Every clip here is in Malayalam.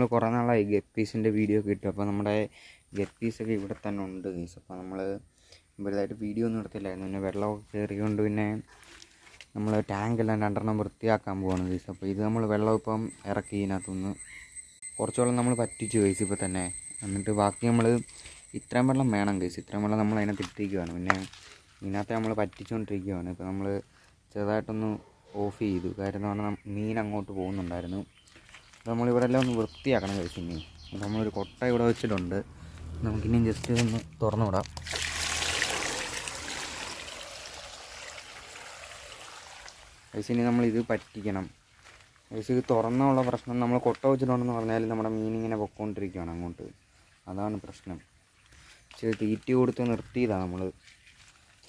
നമ്മൾ കുറേ നാളായി ഗപ്പീസിൻ്റെ വീഡിയോ ഒക്കെ ഇട്ടു. അപ്പോൾ നമ്മുടെ ഗപ്പീസൊക്കെ ഇവിടെ തന്നെ ഉണ്ട് ഗൈസ്. അപ്പോൾ നമ്മൾ വലുതായിട്ട് വീഡിയോ ഒന്നും എടുത്തില്ലായിരുന്നു. പിന്നെ വെള്ളമൊക്കെ കയറിക്കൊണ്ട് പിന്നെ നമ്മൾ ടാങ്കെല്ലാം 2 വൃത്തിയാക്കാൻ പോവാണ് ഗൈസ്. അപ്പോൾ ഇത് നമ്മൾ വെള്ളം ഇപ്പം ഇറക്കി ഇതിനകത്തുനിന്ന് കുറച്ച് വെള്ളം നമ്മൾ പറ്റിച്ചു ഗൈസ് ഇപ്പോൾ തന്നെ. എന്നിട്ട് ബാക്കി നമ്മൾ ഇത്രയും വെള്ളം വേണം ഗൈസ്, ഇത്രയും വെള്ളം നമ്മൾ അതിനകത്ത് ഇട്ടിരിക്കുകയാണ്. പിന്നെ ഇതിനകത്ത് നമ്മൾ പറ്റിച്ചുകൊണ്ടിരിക്കുകയാണ്. ഇപ്പോൾ നമ്മൾ ചെറുതായിട്ടൊന്ന് ഓഫ് ചെയ്തു, കാര്യം എന്ന് പറഞ്ഞാൽ മീൻ അങ്ങോട്ട് പോകുന്നുണ്ടായിരുന്നു. അപ്പോൾ നമ്മളിവിടെ എല്ലാം ഒന്ന് വൃത്തിയാക്കണം ഗൈസ്. ഇനി നമ്മളൊരു കൊട്ട ഇവിടെ വെച്ചിട്ടുണ്ട്, നമുക്കിനിയും ജസ്റ്റ് ഒന്ന് തുറന്നു വിടാം. ഗൈസ് ഇനി നമ്മളിത് പറ്റിക്കണം ഗൈസ്. ഇത് തുറന്നുള്ള പ്രശ്നം, നമ്മൾ കൊട്ട വെച്ചിട്ടുണ്ടെന്ന് പറഞ്ഞാൽ നമ്മുടെ മീനിങ്ങനെ പൊക്കോണ്ടിരിക്കുകയാണ് അങ്ങോട്ട്, അതാണ് പ്രശ്നം. ഇച്ചിരി തീറ്റി കൊടുത്ത് നിർത്തിയതാണ് നമ്മൾ,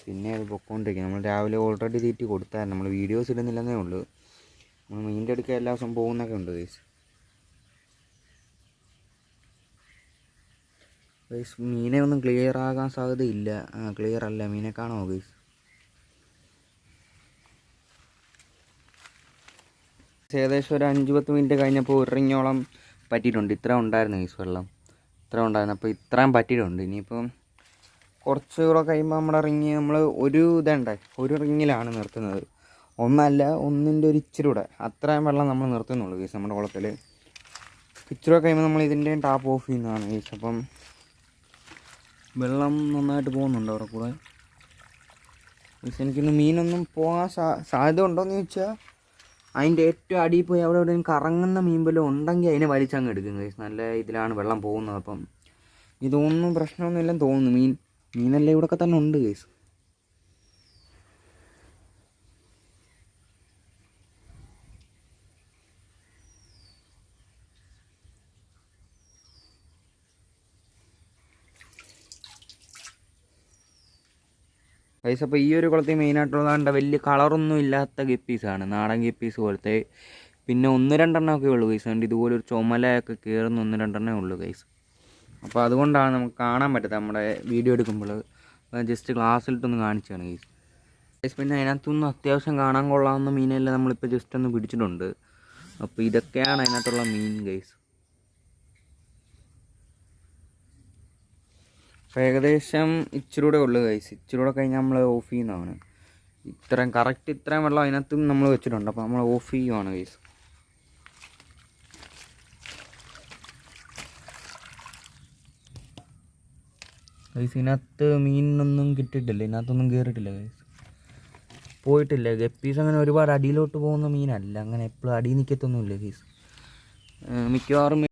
പിന്നെ അത് പൊക്കോണ്ടിരിക്കുക. നമ്മൾ രാവിലെ ഓൾറെഡി തീറ്റി കൊടുത്തായിരുന്നു, നമ്മൾ വീഡിയോസ് ഇടുന്നില്ലെന്നേ ഉള്ളൂ. നമ്മൾ മീനിൻ്റെ അടുക്ക എല്ലാ ദിവസവും പോകുന്നൊക്കെ ഉണ്ട് ഗൈസ്. ഗൈസ് മീനെ ഒന്നും ക്ലിയർ ആകാൻ സാധ്യതയില്ല. ക്ലിയർ അല്ല, മീനെ കാണുമോ ഗൈസ്? ഏകദേശം ഒരു 5-10 മിനിറ്റ് കഴിഞ്ഞപ്പോൾ 1 റിങ്ങോളം പറ്റിയിട്ടുണ്ട്. ഇത്ര ഉണ്ടായിരുന്നു ഗൈസ്, വെള്ളം ഇത്ര ഉണ്ടായിരുന്നു. അപ്പോൾ ഇത്രയും പറ്റിയിട്ടുണ്ട്. ഇനിയിപ്പം കുറച്ച് കൂടെ കഴിയുമ്പോൾ നമ്മുടെ റിങ് നമ്മൾ ഒരു റിങ്ങിലാണ് നിർത്തുന്നത്, ഒന്നല്ല ഒന്നിൻ്റെ ഒരു ഇച്ചിരി കൂടെ, അത്രയും വെള്ളം നമ്മൾ നിർത്തുന്നുള്ളൂ ഗൈസ് നമ്മുടെ കുളത്തിൽ. ഇച്ചിരി കഴിയുമ്പോൾ നമ്മൾ ഇതിൻ്റെയും ടാപ്പ് ഓഫ് ചെയ്യുന്നതാണ് ഗൈസ്. അപ്പം വെള്ളം നന്നായിട്ട് പോകുന്നുണ്ട് അവിടെ കൂടെ ഗൈസ്. എനിക്കിന്ന് മീനൊന്നും പോകാൻ സാധ്യത ഉണ്ടോയെന്ന് ചോദിച്ചാൽ അതിൻ്റെ ഏറ്റവും അടിയിൽ പോയി അവിടെ എവിടെയും കറങ്ങുന്ന മീൻ വല്ലതും ഉണ്ടെങ്കിൽ അതിനെ വലിച്ചങ്ങ് എടുക്കും ഗൈസ്. നല്ല ഇതിലാണ് വെള്ളം പോകുന്നത്. അപ്പം ഇതൊന്നും പ്രശ്നമൊന്നുമില്ലെന്ന് തോന്നുന്നു. മീനെല്ലാം ഇവിടെയൊക്കെ തന്നെ ഉണ്ട് ഗൈസ്. ഗൈസ് അപ്പോൾ ഈ ഒരു കുളത്തിൽ മെയിനായിട്ടുള്ളതാണ്ട് വലിയ കളറൊന്നും ഇല്ലാത്ത ഗപ്പീസാണ്, നാടൻ ഗപ്പീസ് പോലത്തെ. പിന്നെ 1-2 ഒക്കെ ഉള്ളൂ ഗൈസ്. അതുകൊണ്ട് ഇതുപോലെ ഒരു ചുമലയൊക്കെ കയറുന്ന 1-2 ഉള്ളൂ ഗൈസ്. അപ്പോൾ അതുകൊണ്ടാണ് നമുക്ക് കാണാൻ പറ്റാത്തത് നമ്മുടെ വീഡിയോ എടുക്കുമ്പോൾ. ജസ്റ്റ് ഗ്ലാസ്സിലിട്ടൊന്ന് കാണിച്ചാണ് ഗൈസ്. ഗൈസ് പിന്നെ അതിനകത്തൊന്നും അത്യാവശ്യം കാണാൻ കൊള്ളാവുന്ന മീനെല്ലാം നമ്മളിപ്പോൾ ജസ്റ്റ് ഒന്ന് പിടിച്ചിട്ടുണ്ട്. അപ്പോൾ ഇതൊക്കെയാണ് അതിനകത്തുള്ള മീൻ ഗൈസ്. അപ്പോൾ ഏകദേശം ഇച്ചിരി കൂടെ ഉള്ളു ഗൈസ്, ഇച്ചിരി കൂടെ കഴിഞ്ഞാൽ നമ്മൾ ഓഫ് ചെയ്യുന്നതാണ്. ഇത്രയും വെള്ളം അതിനകത്തും നമ്മൾ വെച്ചിട്ടുണ്ട്. അപ്പോൾ നമ്മൾ ഓഫ് ചെയ്യുവാണ് ഗൈസ്. ഗൈസ് ഇതിനകത്ത് മീനൊന്നും കിട്ടിയിട്ടില്ല, ഇതിനകത്തൊന്നും കയറിയിട്ടില്ല ഗൈസ്, പോയിട്ടില്ല. ഗപ്പീസ് അങ്ങനെ ഒരുപാട് അടിയിലോട്ട് പോകുന്ന മീനല്ല, അങ്ങനെ എപ്പോഴും അടിയിൽ നിൽക്കത്തൊന്നുമില്ല ഗൈസ്. മിക്കവാറും